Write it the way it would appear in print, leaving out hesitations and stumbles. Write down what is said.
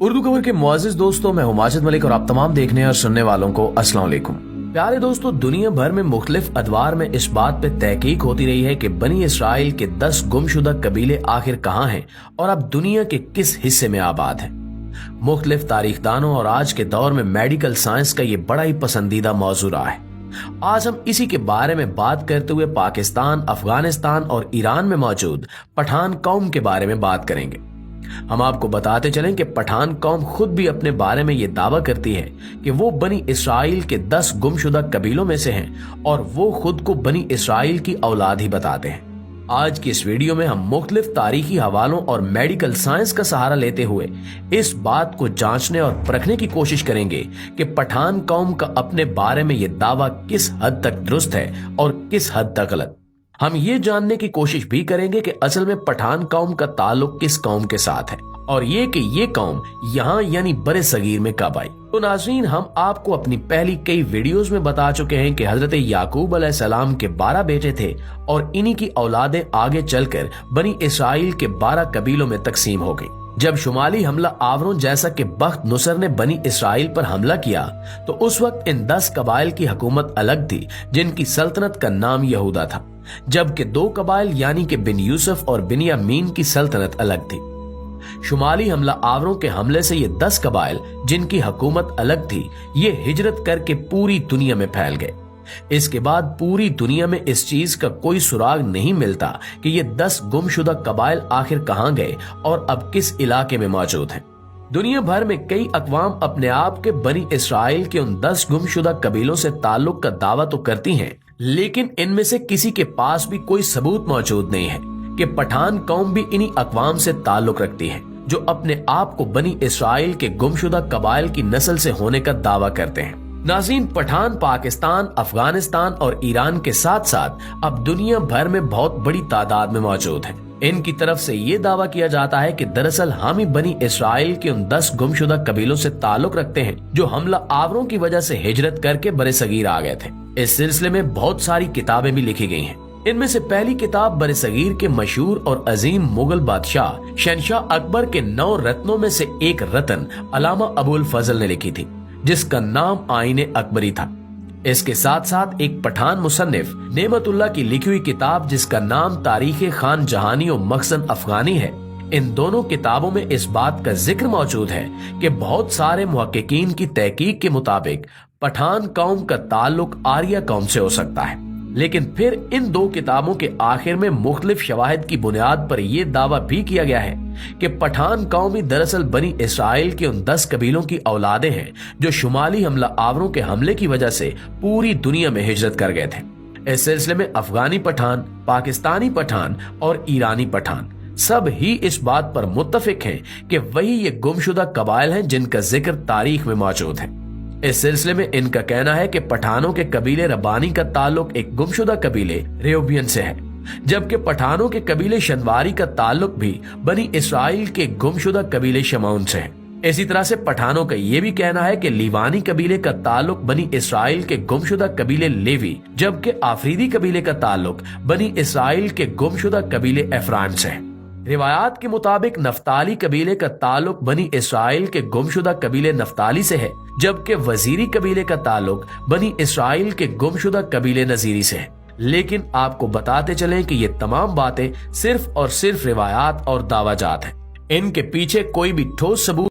उर्दू खबर के मुआजिज दोस्तों, मैं हूं माजिद मलिक और आप तमाम देखने और सुनने वालों को अस्सलाम वालेकुम। प्यारे दोस्तों, दुनिया भर में मुख्तलिफ अदवार में इस बात पे तहकीक होती रही है कि बनी इसराइल के 10 गुमशुदा कबीले आखिर कहाँ हैं और अब दुनिया के किस हिस्से में आबाद हैं। मुख्तलिफ तारीखदानों और आज के दौर में मेडिकल साइंस का ये बड़ा ही पसंदीदा मौजू रहा है। आज हम इसी के बारे में बात करते हुए पाकिस्तान, अफगानिस्तान और ईरान में मौजूद पठान कौम के बारे में बात करेंगे। हम आपको बताते चलें कि पठान कौम खुद भी अपने बारे में ये दावा करती है कि वो बनी इसराइल के 10 गुमशुदा कबीलों में से हैं और वो खुद को बनी इसराइल की औलाद ही बताते हैं। आज की इस वीडियो में हम मुख्तलिफ तारीखी हवालों और मेडिकल साइंस का सहारा लेते हुए इस बात को जांचने और परखने की कोशिश करेंगे कि पठान कौम का अपने बारे में ये दावा किस हद तक दुरुस्त है और किस हद तक गलत। हम ये जानने की कोशिश भी करेंगे कि असल में पठान कौम का ताल्लुक किस कौम के साथ है और ये कि ये कौम यहाँ यानी बरे सगीर में कब आई। तो नाज़रीन, हम आपको अपनी पहली कई वीडियोस में बता चुके हैं कि हजरत याकूब अलैहिस्सलाम के 12 बेटे थे और इन्हीं की औलादें आगे चलकर बनी इसराइल के 12 कबीलों में तकसीम हो गई। जब शुमाली हमला आवरों जैसा कि बख्त नुसर ने बनी इसराइल पर हमला किया तो उस वक्त इन 10 कबाइल की हुकूमत अलग थी जिनकी सल्तनत का नाम यहूदा था, जबकि 2 कबाइल यानी कि बिन यूसुफ और बिन्यामीन की सल्तनत अलग थी। शुमाली हमला आवरों के हमले से ये 10 कबाइल जिनकी हुकूमत अलग थी ये हिजरत करके पूरी दुनिया में फैल गए। इसके बाद पूरी दुनिया में इस चीज का कोई सुराग नहीं मिलता कि ये 10 गुमशुदा कबाइल आखिर कहाँ गए और अब किस इलाके में मौजूद हैं। दुनिया भर में कई अकवाम अपने आप के बनी इसराइल के उन 10 गुमशुदा कबीलों से ताल्लुक का दावा तो करती हैं, लेकिन इनमें से किसी के पास भी कोई सबूत मौजूद नहीं है कि पठान कौम भी इन्हीं अकवाम से ताल्लुक रखती है जो अपने आप को बनी इसराइल के गुमशुदा कबाइल की नस्ल से होने का दावा करते हैं। नाज़रीन, पठान पाकिस्तान, अफगानिस्तान और ईरान के साथ साथ अब दुनिया भर में बहुत बड़ी तादाद में मौजूद हैं। इनकी तरफ से ये दावा किया जाता है कि दरअसल हम ही बनी इसराइल के उन 10 गुमशुदा कबीलों से ताल्लुक रखते हैं जो हमला आवरों की वजह से हिजरत करके बरे सगीर आ गए थे। इस सिलसिले में बहुत सारी किताबें भी लिखी गई हैं। इनमें से पहली किताब बरे सगीर के मशहूर और अजीम मुगल बादशाह शहनशाह अकबर के 9 रत्नों में से एक रत्न अल्लामा अबुल फजल ने लिखी थी, जिसका नाम आईने अकबरी था। इसके साथ साथ एक पठान मुसन्निफ नेमतुल्लाह की लिखी हुई किताब जिसका नाम तारीखे खान जहानी और मखज़न अफगानी है। इन दोनों किताबों में इस बात का जिक्र मौजूद है कि बहुत सारे मुहक्किकीन की तहकीक के मुताबिक पठान कौम का ताल्लुक आर्या कौम से हो सकता है, लेकिन फिर इन 2 किताबों के आखिर में मुख्तलिफ शवाहिद की बुनियाद पर यह दावा भी किया गया है कि पठान कौम ही दरअसल बनी इसराइल के उन 10 कबीलों की औलादें हैं जो शुमाली हमला आवरों के हमले की वजह से पूरी दुनिया में हिजरत कर गए थे। इस सिलसिले में अफगानी पठान, पाकिस्तानी पठान और ईरानी पठान सब ही इस बात पर मुत्तफिक हैं कि वही ये गुमशुदा कबाइल हैं जिनका जिक्र तारीख में मौजूद है। इस सिलसिले में इनका कहना है कि पठानों के कबीले रबानी का ताल्लुक एक गुमशुदा कबीले रेबियन से है, जबकि पठानों के कबीले शनवारी का ताल्लुक भी बनी इसराइल के गुमशुदा कबीले शमौन से है। इसी तरह से पठानों का ये भी कहना है कि लीवानी कबीले का ताल्लुक बनी इसराइल के गुमशुदा कबीले लेवी, जबकि आफरीदी कबीले का ताल्लुक बनी इसराइल के गुमशुदा कबीले एफरान से है। रिवायात के मुताबिक नफ्ताली कबीले का ताल्लुक बनी इसराइल के गुमशुदा कबीले नफ्ताली से है, जबकि वजीरी कबीले का ताल्लुक बनी इसराइल के गुमशुदा कबीले नजीरी से है। लेकिन आपको बताते चलें कि ये तमाम बातें सिर्फ और सिर्फ रिवायात और दावाजात हैं। इनके पीछे कोई भी ठोस सबूत